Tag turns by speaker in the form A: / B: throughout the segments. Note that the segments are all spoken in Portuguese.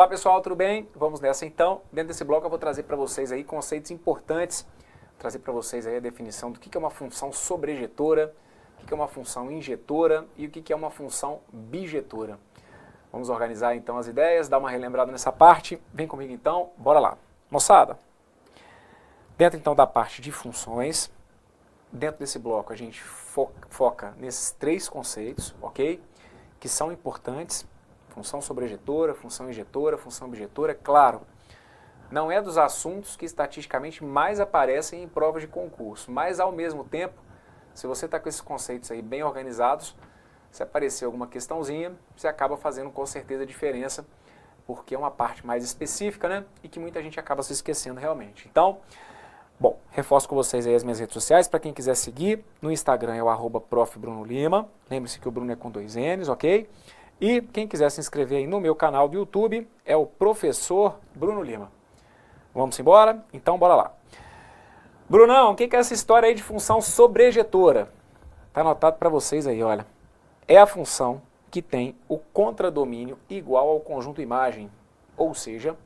A: Olá pessoal, tudo bem? Vamos nessa então. Dentro desse bloco eu vou trazer para vocês aí conceitos importantes, trazer para vocês aí a definição do que é uma função sobrejetora, o que é uma função injetora e o que é uma função bijetora. Vamos organizar então as ideias, dar uma relembrada nessa parte. Vem comigo então, bora lá. Moçada, dentro então da parte de funções, dentro desse bloco a gente foca nesses três conceitos, ok? Que são importantes. Função sobrejetora, função injetora, função bijetora, claro, não é dos assuntos que estatisticamente mais aparecem em provas de concurso, mas ao mesmo tempo, se você está com esses conceitos aí bem organizados, se aparecer alguma questãozinha, você acaba fazendo com certeza diferença, porque é uma parte mais específica, né, e que muita gente acaba se esquecendo realmente. Então, bom, reforço com vocês aí as minhas redes sociais, para quem quiser seguir, no Instagram é o @profbrunolima, lembre-se que o Bruno é com 2 N's, ok? E quem quiser se inscrever aí no meu canal do YouTube é o Professor Bruno Lima. Vamos embora? Então bora lá. Brunão, o que é essa história aí de função sobrejetora? Tá anotado para vocês aí, olha. É a função que tem o contradomínio igual ao conjunto imagem, ou seja,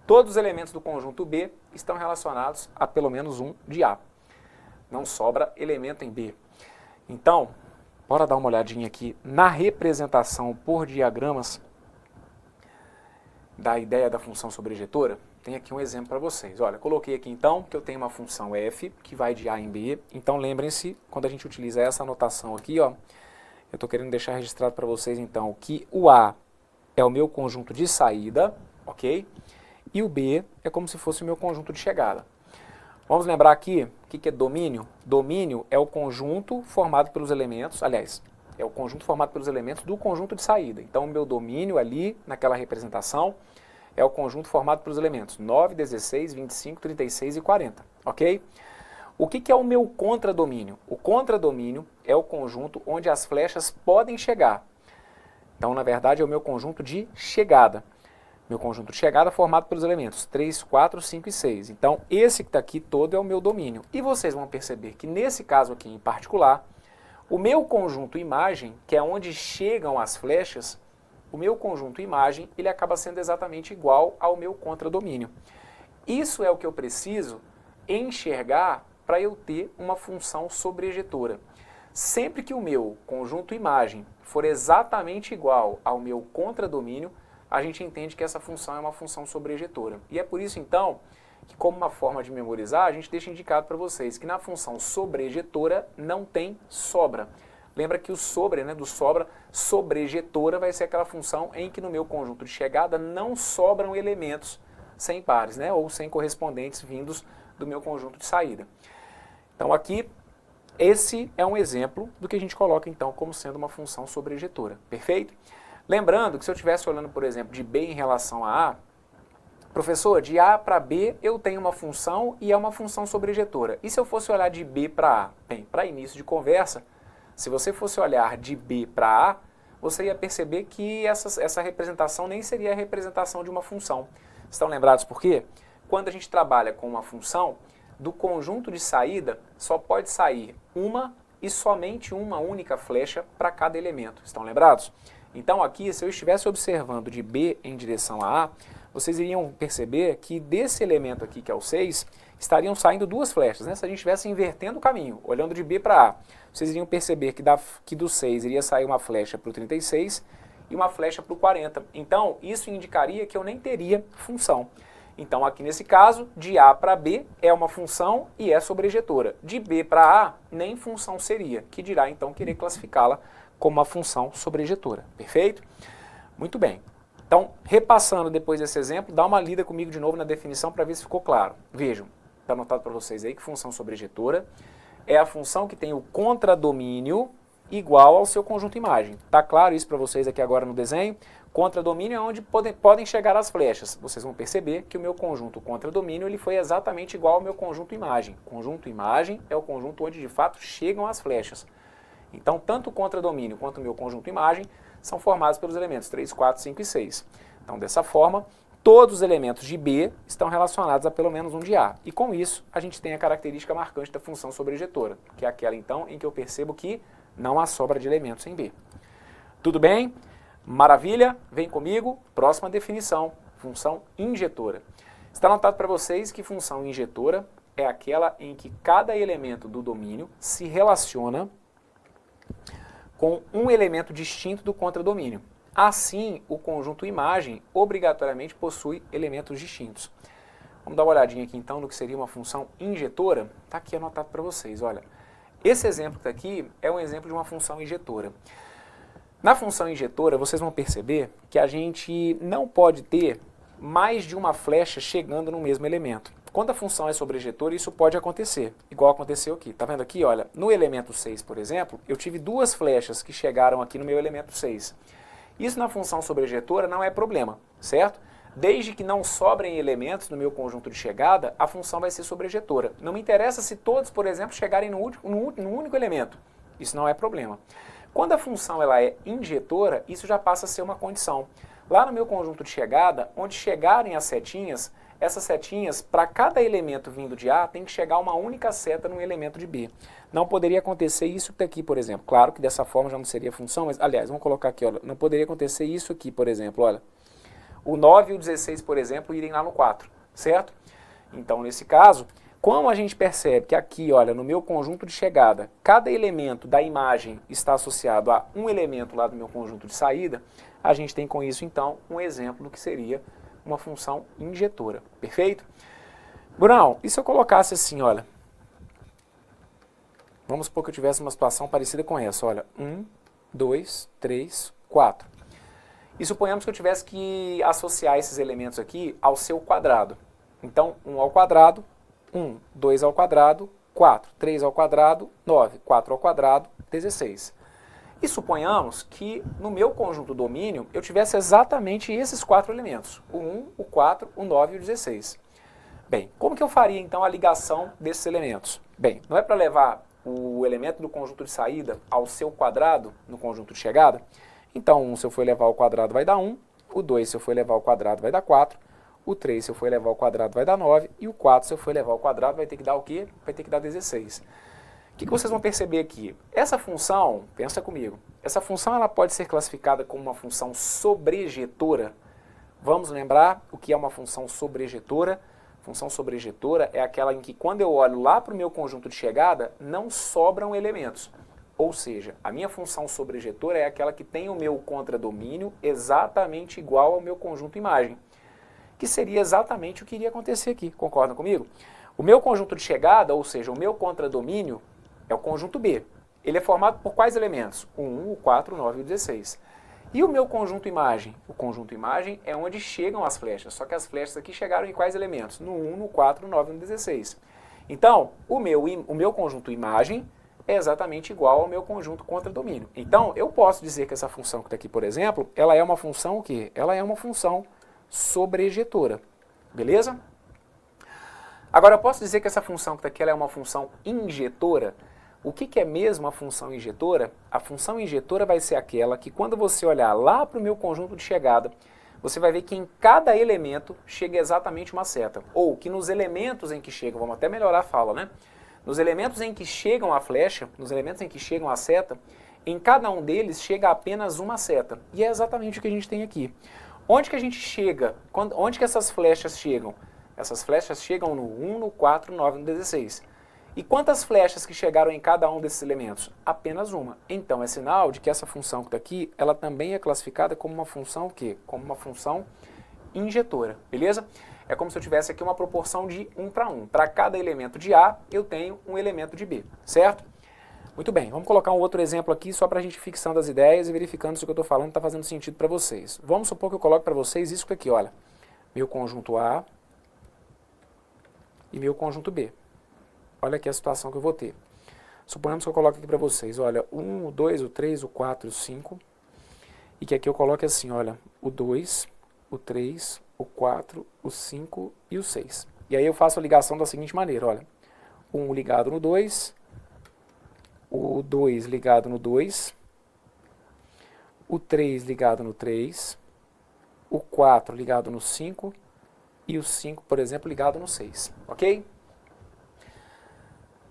A: todos os elementos do conjunto B estão relacionados a pelo menos um de A. Não sobra elemento em B. Então, bora dar uma olhadinha aqui na representação por diagramas da ideia da função sobrejetora. Tem aqui um exemplo para vocês. Olha, coloquei aqui então que eu tenho uma função f que vai de A em B. Então lembrem-se, quando a gente utiliza essa anotação aqui, ó, eu estou querendo deixar registrado para vocês então que o A é o meu conjunto de saída, ok? E o B é como se fosse o meu conjunto de chegada. Vamos lembrar aqui o que é domínio? Domínio é o conjunto formado pelos elementos, aliás, é o conjunto formado pelos elementos do conjunto de saída. Então, o meu domínio ali, naquela representação, é o conjunto formado pelos elementos 9, 16, 25, 36 e 40, ok? O que é o meu contradomínio? O contradomínio é o conjunto onde as flechas podem chegar. Então, na verdade, é o meu conjunto de chegada. Meu conjunto de chegada formado pelos elementos 3, 4, 5 e 6. Então, esse que está aqui todo é o meu domínio. E vocês vão perceber que nesse caso aqui em particular, o meu conjunto imagem, que é onde chegam as flechas, o meu conjunto imagem, ele acaba sendo exatamente igual ao meu contradomínio. Isso é o que eu preciso enxergar para eu ter uma função sobrejetora. Sempre que o meu conjunto imagem for exatamente igual ao meu contradomínio, a gente entende que essa função é uma função sobrejetora. E é por isso, então, que como uma forma de memorizar, a gente deixa indicado para vocês que na função sobrejetora não tem sobra. Lembra que o sobre, né, do sobra, sobrejetora vai ser aquela função em que no meu conjunto de chegada não sobram elementos sem pares, né, ou sem correspondentes vindos do meu conjunto de saída. Então aqui, esse é um exemplo do que a gente coloca então como sendo uma função sobrejetora. Perfeito? Lembrando que se eu estivesse olhando, por exemplo, de B em relação a A, professor, de A para B eu tenho uma função e é uma função sobrejetora. E se eu fosse olhar de B para A? Bem, para início de conversa, se você fosse olhar de B para A, você ia perceber que essa representação nem seria a representação de uma função. Estão lembrados por quê? Quando a gente trabalha com uma função, do conjunto de saída só pode sair uma e somente uma única flecha para cada elemento. Estão lembrados? Então aqui, se eu estivesse observando de B em direção a A, vocês iriam perceber que desse elemento aqui, que é o 6, estariam saindo duas flechas, né? Se a gente estivesse invertendo o caminho, olhando de B para A, vocês iriam perceber que do 6 iria sair uma flecha para o 36 e uma flecha para o 40. Então, isso indicaria que eu nem teria função. Então, aqui nesse caso, de A para B é uma função e é sobrejetora. De B para A, nem função seria, que dirá então querer classificá-la como uma função sobrejetora. Perfeito? Muito bem. Então, repassando depois desse exemplo, dá uma lida comigo de novo na definição para ver se ficou claro. Vejam, está anotado para vocês aí que função sobrejetora é a função que tem o contradomínio igual ao seu conjunto imagem. Está claro isso para vocês aqui agora no desenho? Contradomínio é onde podem chegar as flechas. Vocês vão perceber que o meu conjunto contradomínio ele foi exatamente igual ao meu conjunto imagem. Conjunto imagem é o conjunto onde de fato chegam as flechas. Então, tanto o contradomínio quanto o meu conjunto imagem são formados pelos elementos 3, 4, 5 e 6. Então, dessa forma, todos os elementos de B estão relacionados a pelo menos um de A. E com isso, a gente tem a característica marcante da função sobrejetora, que é aquela, então, em que eu percebo que não há sobra de elementos em B. Tudo bem? Maravilha? Vem comigo. Próxima definição. Função injetora. Está anotado para vocês que função injetora é aquela em que cada elemento do domínio se relaciona com um elemento distinto do contradomínio. Assim, o conjunto imagem obrigatoriamente possui elementos distintos. Vamos dar uma olhadinha aqui então no que seria uma função injetora. Está aqui anotado para vocês, olha. Esse exemplo que está aqui é um exemplo de uma função injetora. Na função injetora, vocês vão perceber que a gente não pode ter mais de uma flecha chegando no mesmo elemento. Quando a função é sobrejetora, isso pode acontecer, igual aconteceu aqui. Tá vendo aqui? Olha, no elemento 6, por exemplo, eu tive duas flechas que chegaram aqui no meu elemento 6. Isso na função sobrejetora não é problema, certo? Desde que não sobrem elementos no meu conjunto de chegada, a função vai ser sobrejetora. Não me interessa se todos, por exemplo, chegarem no único elemento. Isso não é problema. Quando a função ela é injetora, isso já passa a ser uma condição. Lá no meu conjunto de chegada, onde chegarem as setinhas, essas setinhas, para cada elemento vindo de A, tem que chegar uma única seta no elemento de B. Não poderia acontecer isso aqui, por exemplo. Claro que dessa forma já não seria função, mas, aliás, vamos colocar aqui, olha, não poderia acontecer isso aqui, por exemplo, olha. O 9 e o 16, por exemplo, irem lá no 4, certo? Então, nesse caso, como a gente percebe que aqui, olha, no meu conjunto de chegada, cada elemento da imagem está associado a um elemento lá do meu conjunto de saída, a gente tem com isso, então, um exemplo do que seria uma função injetora. Perfeito? Brunão, e se eu colocasse assim, olha, vamos supor que eu tivesse uma situação parecida com essa, olha, 1, 2, 3, 4. E suponhamos que eu tivesse que associar esses elementos aqui ao seu quadrado. Então, 1 ao quadrado, 1, 2 ao quadrado, 4, 3 ao quadrado, 9, 4 ao quadrado, 16. E suponhamos que no meu conjunto domínio eu tivesse exatamente esses 4 elementos, o 1, o 4, o 9 e o 16. Bem, como que eu faria então a ligação desses elementos? Bem, não é para levar o elemento do conjunto de saída ao seu quadrado no conjunto de chegada? Então, 1 se eu for levar ao quadrado vai dar 1, o 2 se eu for levar ao quadrado vai dar 4, o 3 se eu for levar ao quadrado vai dar 9 e o 4 se eu for levar ao quadrado vai ter que dar o quê? Vai ter que dar 16. O que vocês vão perceber aqui? Essa função, pensa comigo, essa função ela pode ser classificada como uma função sobrejetora. Vamos lembrar o que é uma função sobrejetora? Função sobrejetora é aquela em que quando eu olho lá para o meu conjunto de chegada, não sobram elementos. Ou seja, a minha função sobrejetora é aquela que tem o meu contradomínio exatamente igual ao meu conjunto imagem. Que seria exatamente o que iria acontecer aqui, concordam comigo? O meu conjunto de chegada, ou seja, o meu contradomínio, é o conjunto B. Ele é formado por quais elementos? O 1, o 4, o 9 e o 16. E o meu conjunto imagem? O conjunto imagem é onde chegam as flechas, só que as flechas aqui chegaram em quais elementos? No 1, no 4, no 9 e no 16. Então, o meu conjunto imagem é exatamente igual ao meu conjunto contradomínio. Então, eu posso dizer que essa função que está aqui, por exemplo, ela é uma função o quê? Ela é uma função sobrejetora. Beleza? Agora, eu posso dizer que essa função que está aqui ela é uma função injetora. O que é mesmo a função injetora? A função injetora vai ser aquela que quando você olhar lá para o meu conjunto de chegada, você vai ver que em cada elemento chega exatamente uma seta. Ou que nos elementos em que chega, vamos até melhorar a fala, né? Nos elementos em que chegam a flecha, nos elementos em que chegam a seta, em cada um deles chega apenas uma seta. E é exatamente o que a gente tem aqui. Onde que a gente chega? Onde que essas flechas chegam? Essas flechas chegam no 1, no 4, no 9 e no 16. E quantas flechas que chegaram em cada um desses elementos? Apenas uma. Então é sinal de que essa função que está aqui, ela também é classificada como uma função o quê? Como uma função injetora, beleza? É como se eu tivesse aqui uma proporção de 1 para 1. Para cada elemento de A, eu tenho um elemento de B, certo? Muito bem, vamos colocar um outro exemplo aqui só para a gente fixando as ideias e verificando se o que eu estou falando está fazendo sentido para vocês. Vamos supor que eu coloque para vocês isso aqui, olha. Meu conjunto A e meu conjunto B. Olha aqui a situação que eu vou ter. Suponhamos que eu coloque aqui para vocês, olha, o 1, o 2, o 3, o 4 e o 5. E que aqui eu coloque assim, olha, o 2, o 3, o 4, o 5 e o 6. E aí eu faço a ligação da seguinte maneira, olha. O 1 ligado no 2, o 2 ligado no 2, o 3 ligado no 3, o 4 ligado no 5 e o 5, por exemplo, ligado no 6, ok?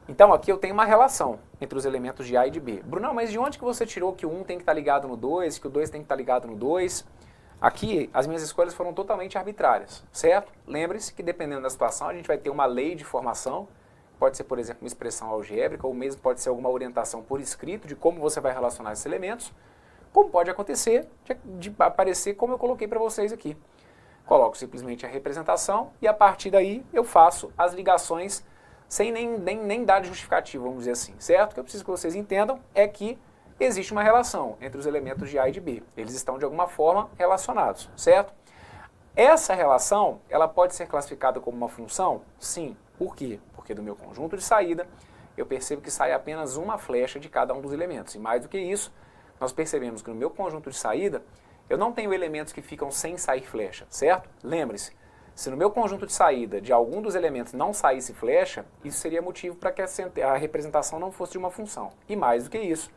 A: Então aqui eu tenho uma relação entre os elementos de A e de B. Brunão, mas de onde que você tirou que o 1 tem que estar ligado no 2, que o 2 tem que estar ligado no 2? Aqui, as minhas escolhas foram totalmente arbitrárias, certo? Lembre-se que dependendo da situação, a gente vai ter uma lei de formação, pode ser, por exemplo, uma expressão algébrica, ou mesmo pode ser alguma orientação por escrito de como você vai relacionar esses elementos, como pode acontecer de aparecer como eu coloquei para vocês aqui. Coloco simplesmente a representação e a partir daí eu faço as ligações sem nem dar de justificativo, vamos dizer assim, certo? O que eu preciso que vocês entendam é que existe uma relação entre os elementos de A e de B. Eles estão de alguma forma relacionados, certo? Essa relação, ela pode ser classificada como uma função? Sim. Por quê? Porque do meu conjunto de saída, eu percebo que sai apenas uma flecha de cada um dos elementos. E mais do que isso, nós percebemos que no meu conjunto de saída, eu não tenho elementos que ficam sem sair flecha, certo? Lembre-se, se no meu conjunto de saída de algum dos elementos não saísse flecha, isso seria motivo para que a representação não fosse de uma função. E mais do que isso,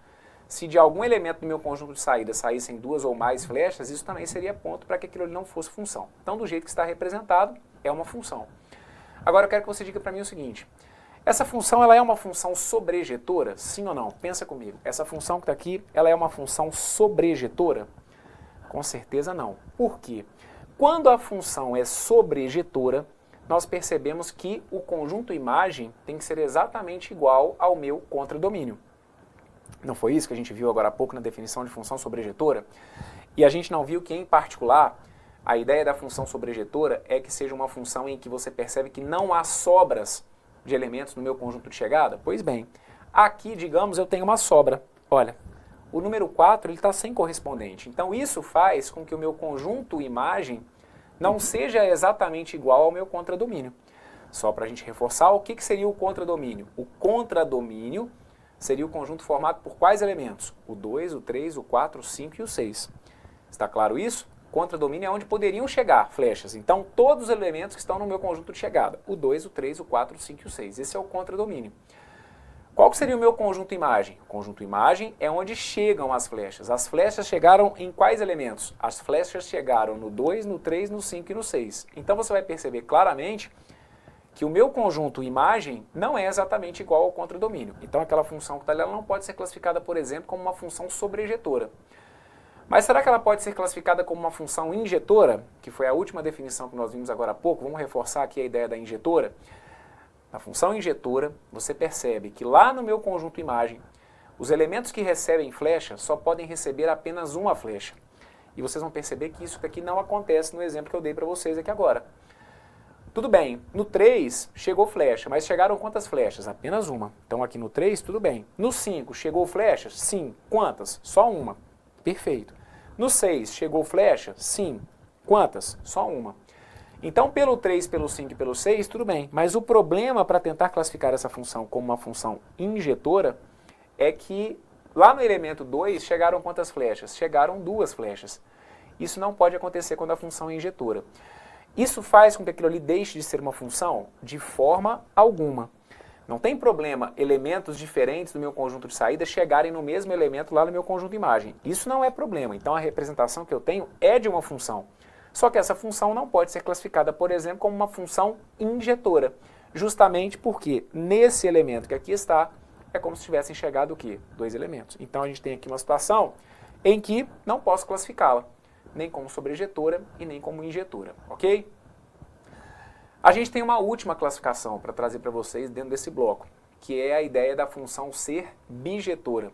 A: se de algum elemento do meu conjunto de saída saíssem duas ou mais flechas, isso também seria ponto para que aquilo ali não fosse função. Então, do jeito que está representado, é uma função. Agora eu quero que você diga para mim o seguinte, essa função ela é uma função sobrejetora? Sim ou não? Pensa comigo. Essa função que está aqui, ela é uma função sobrejetora? Com certeza não. Por quê? Quando a função é sobrejetora, nós percebemos que o conjunto imagem tem que ser exatamente igual ao meu contradomínio. Não foi isso que a gente viu agora há pouco na definição de função sobrejetora? E a gente não viu que, em particular, a ideia da função sobrejetora é que seja uma função em que você percebe que não há sobras de elementos no meu conjunto de chegada? Pois bem, aqui, digamos, eu tenho uma sobra. Olha, o número 4 está sem correspondente. Então isso faz com que o meu conjunto imagem não seja exatamente igual ao meu contradomínio. Só para a gente reforçar, o que seria o contradomínio? O contradomínio seria o conjunto formado por quais elementos? O 2, o 3, o 4, o 5 e o 6. Está claro isso? Contradomínio é onde poderiam chegar flechas. Então, todos os elementos que estão no meu conjunto de chegada. O 2, o 3, o 4, o 5 e o 6. Esse é o contradomínio. Qual que seria o meu conjunto imagem? O conjunto imagem é onde chegam as flechas. As flechas chegaram em quais elementos? As flechas chegaram no 2, no 3, no 5 e no 6. Então, você vai perceber claramente que o meu conjunto imagem não é exatamente igual ao contradomínio. Então, aquela função que está ali, ela não pode ser classificada, por exemplo, como uma função sobrejetora. Mas será que ela pode ser classificada como uma função injetora? Que foi a última definição que nós vimos agora há pouco. Vamos reforçar aqui a ideia da injetora. Na função injetora, você percebe que lá no meu conjunto imagem, os elementos que recebem flecha só podem receber apenas uma flecha. E vocês vão perceber que isso aqui não acontece no exemplo que eu dei para vocês aqui agora. Tudo bem, no 3 chegou flecha, mas chegaram quantas flechas? Apenas uma. Então aqui no 3, tudo bem. No 5 chegou flechas? Sim. Quantas? Só uma. Perfeito. No 6 chegou flecha? Sim. Quantas? Só uma. Então pelo 3, pelo 5 e pelo 6, tudo bem. Mas o problema para tentar classificar essa função como uma função injetora é que lá no elemento 2 chegaram quantas flechas? Chegaram duas flechas. Isso não pode acontecer quando a função é injetora. Isso faz com que aquilo ali deixe de ser uma função? De forma alguma. Não tem problema elementos diferentes do meu conjunto de saída chegarem no mesmo elemento lá no meu conjunto de imagem. Isso não é problema. Então a representação que eu tenho é de uma função. Só que essa função não pode ser classificada, por exemplo, como uma função injetora. Justamente porque nesse elemento que aqui está, é como se tivessem chegado o quê? Dois elementos. Então a gente tem aqui uma situação em que não posso classificá-la, nem como sobrejetora e nem como injetora, ok? A gente tem uma última classificação para trazer para vocês dentro desse bloco, que é a ideia da função ser bijetora.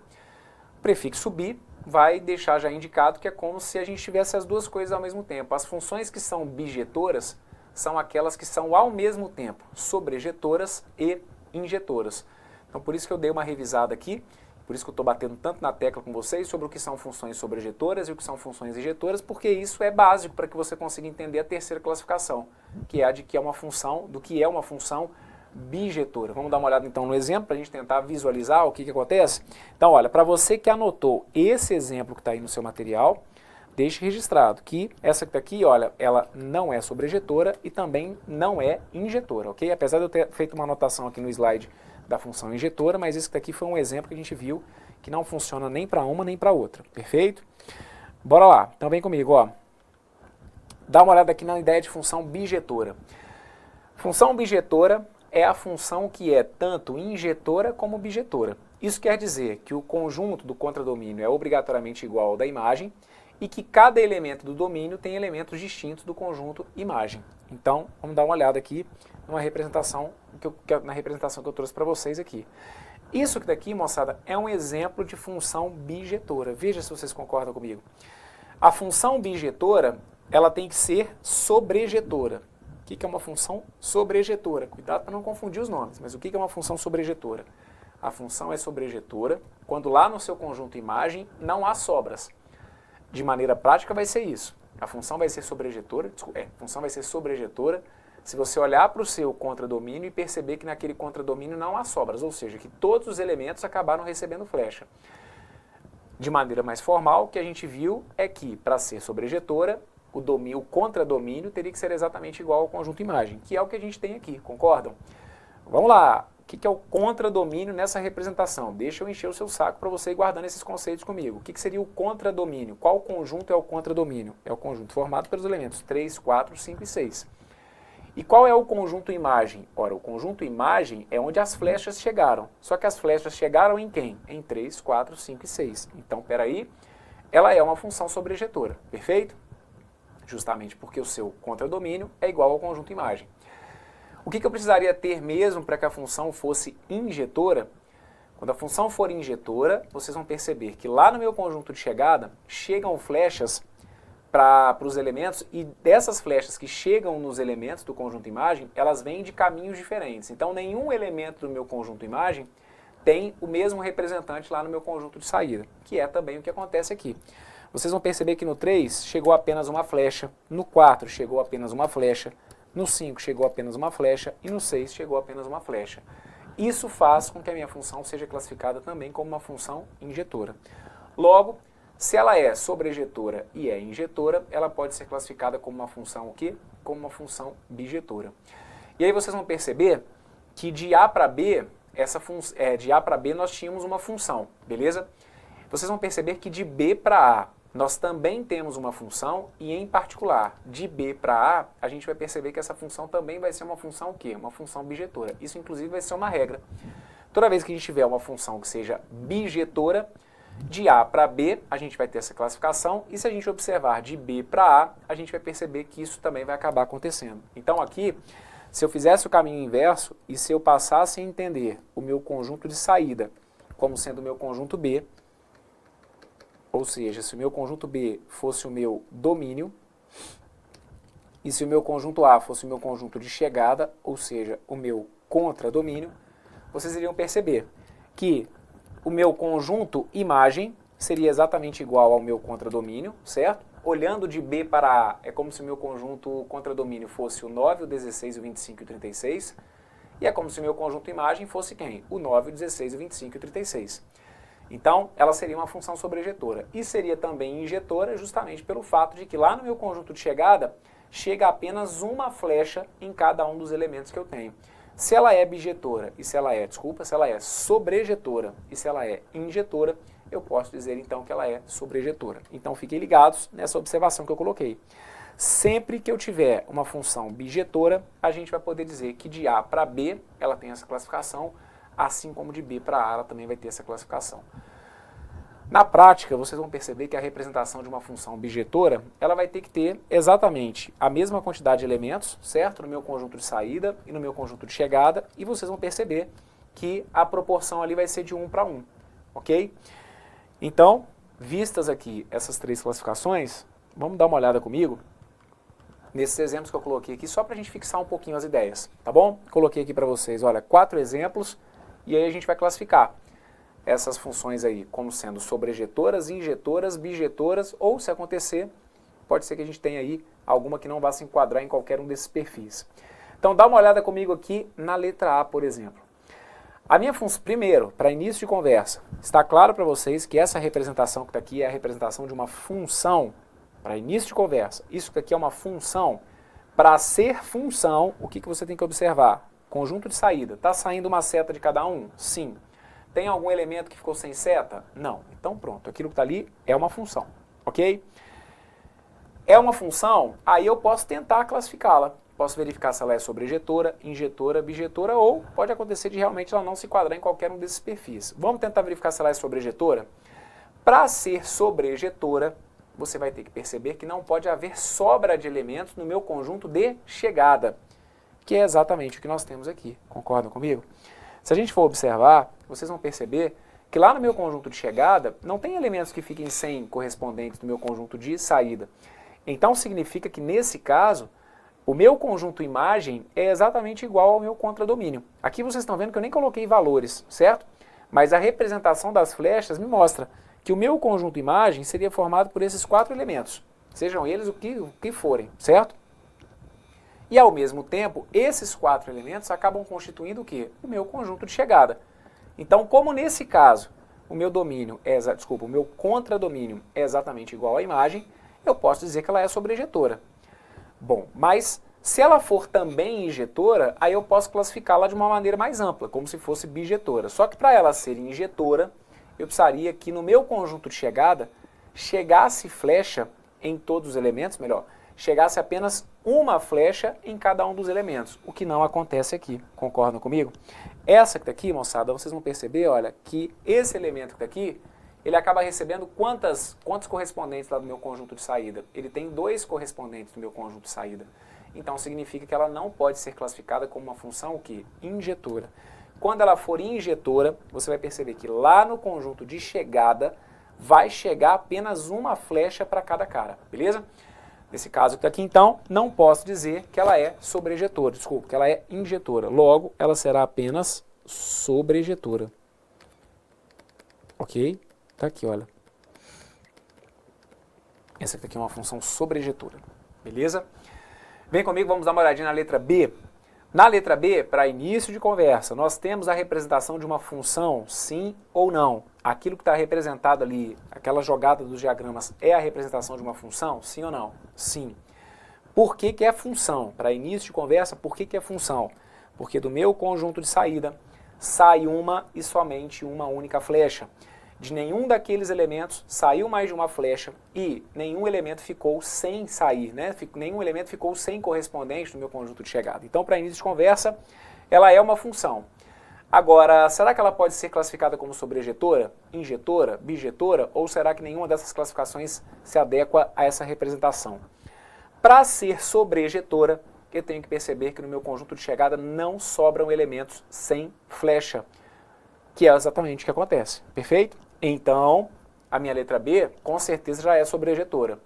A: O prefixo bi vai deixar já indicado que é como se a gente tivesse as duas coisas ao mesmo tempo. As funções que são bijetoras são aquelas que são ao mesmo tempo sobrejetoras e injetoras. Então por isso que eu dei uma revisada aqui, por isso que eu estou batendo tanto na tecla com vocês sobre o que são funções sobrejetoras e o que são funções injetoras, porque isso é básico para que você consiga entender a terceira classificação, que é a de que é uma função, do que é uma função bijetora. Vamos dar uma olhada então no exemplo para a gente tentar visualizar o que acontece? Então olha, para você que anotou esse exemplo que está aí no seu material, deixe registrado que essa que está aqui, olha, ela não é sobrejetora e também não é injetora, ok? Apesar de eu ter feito uma anotação aqui no slide da função injetora, mas esse aqui foi um exemplo que a gente viu que não funciona nem para uma nem para outra, perfeito? Bora lá, então vem comigo, ó. Dá uma olhada aqui na ideia de função bijetora. Função bijetora é a função que é tanto injetora como bijetora. Isso quer dizer que o conjunto do contradomínio é obrigatoriamente igual ao da imagem e que cada elemento do domínio tem elementos distintos do conjunto imagem. Então, vamos dar uma olhada aqui na representação que eu trouxe para vocês aqui. Isso que daqui, moçada, é um exemplo de função bijetora. Veja se vocês concordam comigo. A função bijetora, ela tem que ser sobrejetora. O que é uma função sobrejetora? Cuidado para não confundir os nomes, mas o que é uma função sobrejetora? A função é sobrejetora quando lá no seu conjunto imagem não há sobras. De maneira prática vai ser isso. A função vai ser sobrejetora, se você olhar para o seu contradomínio e perceber que naquele contradomínio não há sobras, ou seja, que todos os elementos acabaram recebendo flecha. De maneira mais formal, o que a gente viu é que, para ser sobrejetora, o contradomínio teria que ser exatamente igual ao conjunto imagem, que é o que a gente tem aqui, concordam? Vamos lá, o que é o contradomínio nessa representação? Deixa eu encher o seu saco para você ir guardando esses conceitos comigo. O que seria o contradomínio? Qual conjunto é o contradomínio? É o conjunto formado pelos elementos 3, 4, 5 e 6. E qual é o conjunto imagem? Ora, o conjunto imagem é onde as flechas chegaram. Só que as flechas chegaram em quem? Em 3, 4, 5 e 6. Então, peraí, ela é uma função sobrejetora, perfeito? Justamente porque o seu contradomínio é igual ao conjunto imagem. O que eu precisaria ter mesmo para que a função fosse injetora? Quando a função for injetora, vocês vão perceber que lá no meu conjunto de chegada, chegam flechas para os elementos, e dessas flechas que chegam nos elementos do conjunto imagem, elas vêm de caminhos diferentes. Então, nenhum elemento do meu conjunto imagem tem o mesmo representante lá no meu conjunto de saída, que é também o que acontece aqui. Vocês vão perceber que no 3 chegou apenas uma flecha, no 4 chegou apenas uma flecha, no 5 chegou apenas uma flecha e no 6 chegou apenas uma flecha. Isso faz com que a minha função seja classificada também como uma função injetora. Logo, se ela é sobrejetora e é injetora, ela pode ser classificada como uma função o quê? Como uma função bijetora. E aí vocês vão perceber que de A para B, de A para B nós tínhamos uma função, beleza? Vocês vão perceber que de B para A nós também temos uma função e, em particular, de B para A, a gente vai perceber que essa função também vai ser uma função o quê? Uma função bijetora. Isso, inclusive, vai ser uma regra. Toda vez que a gente tiver uma função que seja bijetora, de A para B, a gente vai ter essa classificação, e se a gente observar de B para A, a gente vai perceber que isso também vai acabar acontecendo. Então aqui, se eu fizesse o caminho inverso, e se eu passasse a entender o meu conjunto de saída como sendo o meu conjunto B, ou seja, se o meu conjunto B fosse o meu domínio, e se o meu conjunto A fosse o meu conjunto de chegada, ou seja, o meu contradomínio, vocês iriam perceber que o meu conjunto imagem seria exatamente igual ao meu contradomínio, certo? Olhando de B para A, é como se o meu conjunto contradomínio fosse o 9, o 16, o 25 e o 36. E é como se o meu conjunto imagem fosse quem? O 9, o 16, o 25 e o 36. Então, ela seria uma função sobrejetora. E seria também injetora justamente pelo fato de que lá no meu conjunto de chegada, chega apenas uma flecha em cada um dos elementos que eu tenho. Se ela é bijetora e se ela é sobrejetora e se ela é injetora, eu posso dizer então que ela é sobrejetora. Então fiquem ligados nessa observação que eu coloquei. Sempre que eu tiver uma função bijetora, a gente vai poder dizer que de A para B ela tem essa classificação, assim como de B para A ela também vai ter essa classificação. Na prática, vocês vão perceber que a representação de uma função bijetora, ela vai ter que ter exatamente a mesma quantidade de elementos, certo? No meu conjunto de saída e no meu conjunto de chegada, e vocês vão perceber que a proporção ali vai ser de 1 para 1, ok? Então, vistas aqui essas três classificações, vamos dar uma olhada comigo nesses exemplos que eu coloquei aqui, só para a gente fixar um pouquinho as ideias, tá bom? Coloquei aqui para vocês, olha, 4 exemplos, e aí a gente vai classificar essas funções aí como sendo sobrejetoras, injetoras, bijetoras, ou se acontecer, pode ser que a gente tenha aí alguma que não vá se enquadrar em qualquer um desses perfis. Então dá uma olhada comigo aqui na letra A, por exemplo. A minha função, primeiro, para início de conversa, está claro para vocês que essa representação que está aqui é a representação de uma função, para início de conversa, isso que aqui é uma função. Para ser função, o que você tem que observar? Conjunto de saída, está saindo uma seta de cada um? Sim. Tem algum elemento que ficou sem seta? Não. Então pronto, aquilo que está ali é uma função, ok? É uma função, aí eu posso tentar classificá-la. Posso verificar se ela é sobrejetora, injetora, bijetora, ou pode acontecer de realmente ela não se enquadrar em qualquer um desses perfis. Vamos tentar verificar se ela é sobrejetora? Para ser sobrejetora, você vai ter que perceber que não pode haver sobra de elementos no meu conjunto de chegada, que é exatamente o que nós temos aqui. Concordam comigo? Se a gente for observar, vocês vão perceber que lá no meu conjunto de chegada não tem elementos que fiquem sem correspondentes no meu conjunto de saída. Então significa que nesse caso, o meu conjunto imagem é exatamente igual ao meu contradomínio. Aqui vocês estão vendo que eu nem coloquei valores, certo? Mas a representação das flechas me mostra que o meu conjunto imagem seria formado por esses 4 elementos, sejam eles o que forem, certo? E ao mesmo tempo, esses 4 elementos acabam constituindo o quê? O meu conjunto de chegada. Então, como nesse caso, o meu o meu contradomínio é exatamente igual à imagem, eu posso dizer que ela é sobrejetora. Bom, mas se ela for também injetora, aí eu posso classificá-la de uma maneira mais ampla, como se fosse bijetora. Só que para ela ser injetora, eu precisaria que no meu conjunto de chegada chegasse flecha em todos os elementos, melhor, chegasse apenas uma flecha em cada um dos elementos, o que não acontece aqui. Concordam comigo? Essa que está aqui, moçada, vocês vão perceber, olha, que esse elemento que está aqui, ele acaba recebendo quantos correspondentes lá do meu conjunto de saída? Ele tem 2 correspondentes no meu conjunto de saída. Então significa que ela não pode ser classificada como uma função o quê? Injetora. Quando ela for injetora, você vai perceber que lá no conjunto de chegada vai chegar apenas uma flecha para cada cara, beleza? Nesse caso que está aqui, então, não posso dizer que ela é sobrejetora, desculpa, que ela é injetora. Logo, ela será apenas sobrejetora. Ok? Tá aqui, olha. Essa aqui é uma função sobrejetora, beleza? Vem comigo, vamos dar uma olhadinha na letra B. Na letra B, para início de conversa, nós temos a representação de uma função, sim ou não. Aquilo que está representado ali, aquela jogada dos diagramas, é a representação de uma função, sim ou não? Sim. Por que que é função? Para início de conversa, por que que é função? Porque do meu conjunto de saída sai uma e somente uma única flecha. De nenhum daqueles elementos saiu mais de uma flecha e nenhum elemento ficou sem sair, né? Nenhum elemento ficou sem correspondente no meu conjunto de chegada. Então, para início de conversa, ela é uma função. Agora, será que ela pode ser classificada como sobrejetora, injetora, bijetora, ou será que nenhuma dessas classificações se adequa a essa representação? Para ser sobrejetora, eu tenho que perceber que no meu conjunto de chegada não sobram elementos sem flecha, que é exatamente o que acontece, perfeito? Então, a minha letra B, com certeza, já é sobrejetora.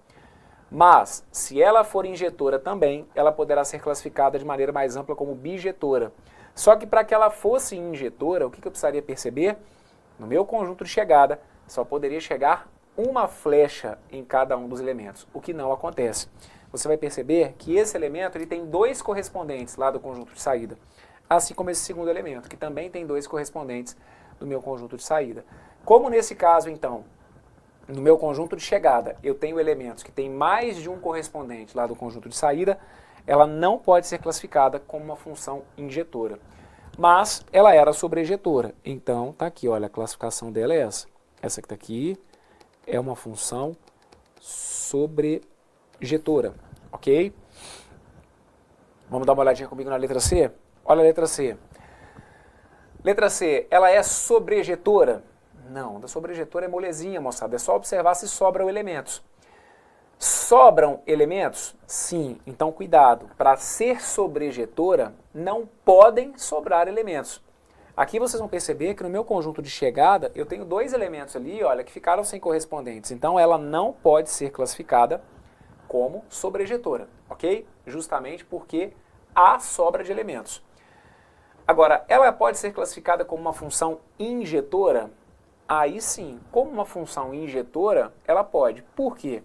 A: Mas, se ela for injetora também, ela poderá ser classificada de maneira mais ampla como bijetora. Só que para que ela fosse injetora, o que eu precisaria perceber? No meu conjunto de chegada, só poderia chegar uma flecha em cada um dos elementos, o que não acontece. Você vai perceber que esse elemento ele tem 2 correspondentes lá do conjunto de saída, assim como esse segundo elemento, que também tem 2 correspondentes do meu conjunto de saída. Como nesse caso, então, no meu conjunto de chegada, eu tenho elementos que têm mais de um correspondente lá do conjunto de saída, ela não pode ser classificada como uma função injetora. Mas ela era sobrejetora. Então, tá aqui, olha, a classificação dela é essa. Essa que está aqui é uma função sobrejetora, ok? Vamos dar uma olhadinha comigo na letra C? Olha a letra C. Letra C, ela é sobrejetora? Não, da sobrejetora é molezinha, moçada. É só observar se sobram elementos. Sobram elementos? Sim. Então, cuidado. Para ser sobrejetora, não podem sobrar elementos. Aqui vocês vão perceber que no meu conjunto de chegada, eu tenho 2 elementos ali, olha, que ficaram sem correspondentes. Então, ela não pode ser classificada como sobrejetora, ok? Justamente porque há sobra de elementos. Agora, ela pode ser classificada como uma função injetora? Aí sim, como uma função injetora, ela pode. Por quê?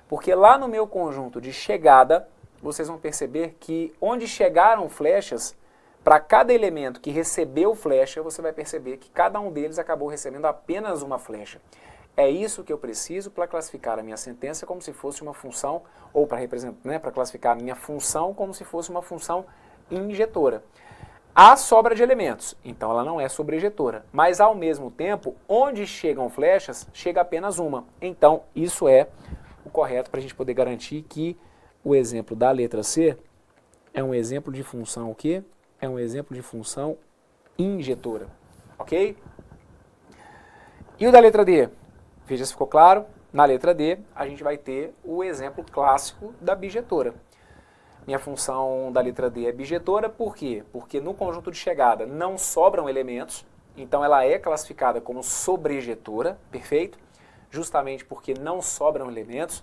A: Porque lá no meu conjunto de chegada, vocês vão perceber que onde chegaram flechas, para cada elemento que recebeu flecha, você vai perceber que cada um deles acabou recebendo apenas uma flecha. É isso que eu preciso para classificar a minha sentença como se fosse uma função, ou para representar, né, para classificar a minha função como se fosse uma função injetora. Há sobra de elementos, então ela não é sobrejetora, mas ao mesmo tempo, onde chegam flechas, chega apenas uma. Então, isso é o correto para a gente poder garantir que o exemplo da letra C é um exemplo de função o quê? É um exemplo de função injetora, ok? E o da letra D? Veja se ficou claro. Na letra D, a gente vai ter o exemplo clássico da bijetora. Minha função da letra D é bijetora, por quê? Porque no conjunto de chegada não sobram elementos, então ela é classificada como sobrejetora, perfeito? Justamente porque não sobram elementos.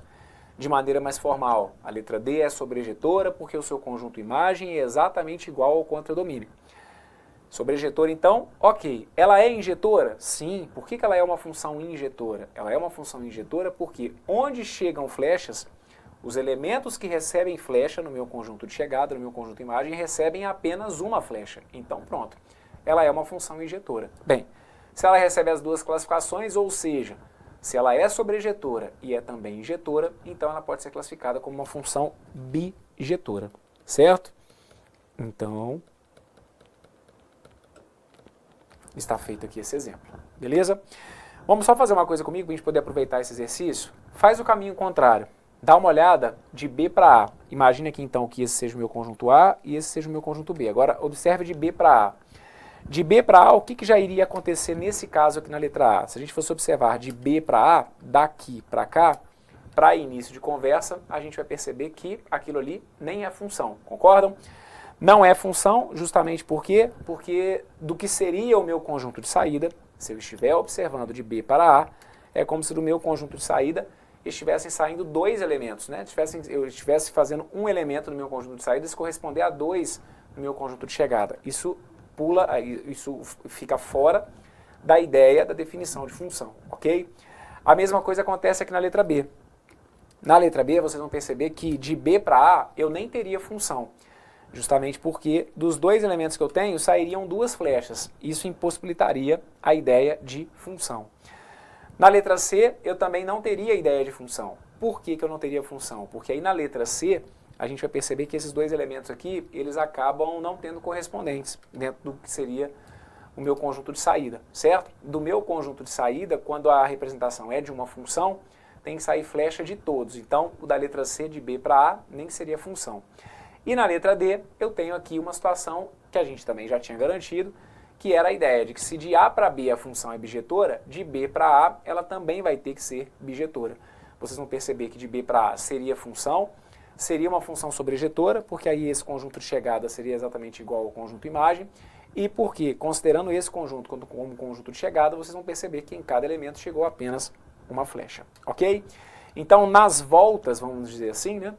A: De maneira mais formal, a letra D é sobrejetora porque o seu conjunto imagem é exatamente igual ao contradomínio. Sobrejetora, então, ok. Ela é injetora? Sim. Por que ela é uma função injetora? Ela é uma função injetora porque onde chegam flechas, os elementos que recebem flecha no meu conjunto de chegada, no meu conjunto imagem, recebem apenas uma flecha. Então, pronto. Ela é uma função injetora. Bem, se ela recebe as duas classificações, ou seja, se ela é sobrejetora e é também injetora, então ela pode ser classificada como uma função bijetora, certo? Então, está feito aqui esse exemplo, beleza? Vamos só fazer uma coisa comigo para a gente poder aproveitar esse exercício? Faz o caminho contrário. Dá uma olhada de B para A. Imagina aqui então que esse seja o meu conjunto A e esse seja o meu conjunto B. Agora, observe de B para A. De B para A, o que já iria acontecer nesse caso aqui na letra A? Se a gente fosse observar de B para A, daqui para cá, para início de conversa, a gente vai perceber que aquilo ali nem é função, concordam? Não é função, justamente por quê? Porque do que seria o meu conjunto de saída, se eu estiver observando de B para A, é como se do meu conjunto de saída estivessem saindo dois elementos, né? Eu estivesse fazendo um elemento no meu conjunto de saída, isso corresponder a dois no meu conjunto de chegada. Isso fica fora da ideia da definição de função, ok? A mesma coisa acontece aqui na letra B. Na letra B, vocês vão perceber que de B para A, eu nem teria função. Justamente porque dos dois elementos que eu tenho, sairiam duas flechas. Isso impossibilitaria a ideia de função. Na letra C, eu também não teria ideia de função. Por que eu não teria função? Porque aí na letra C, a gente vai perceber que esses dois elementos aqui, eles acabam não tendo correspondentes dentro do que seria o meu conjunto de saída, certo? Do meu conjunto de saída, quando a representação é de uma função, tem que sair flecha de todos. Então, o da letra C, de B para A, nem seria função. E na letra D, eu tenho aqui uma situação que a gente também já tinha garantido, que era a ideia de que se de A para B a função é bijetora, de B para A ela também vai ter que ser bijetora. Vocês vão perceber que de B para A seria função, seria uma função sobrejetora, porque aí esse conjunto de chegada seria exatamente igual ao conjunto imagem, e porque, considerando esse conjunto como conjunto de chegada, vocês vão perceber que em cada elemento chegou apenas uma flecha, ok? Então, nas voltas, vamos dizer assim, né?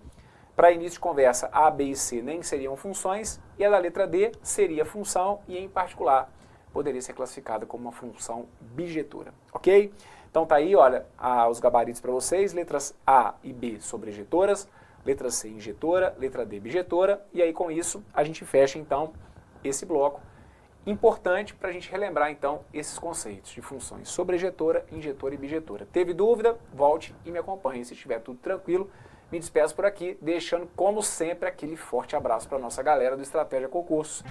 A: Para início de conversa, A, B e C nem seriam funções, e a da letra D seria função, e em particular, poderia ser classificada como uma função bijetora, ok? Então tá aí, olha, os gabaritos para vocês, letras A e B sobrejetoras, letra C injetora, letra D bijetora, e aí com isso a gente fecha então esse bloco. Importante para a gente relembrar então esses conceitos de funções sobrejetora, injetora e bijetora. Teve dúvida? Volte e me acompanhe. Se estiver tudo tranquilo, me despeço por aqui, deixando como sempre aquele forte abraço para a nossa galera do Estratégia Concurso.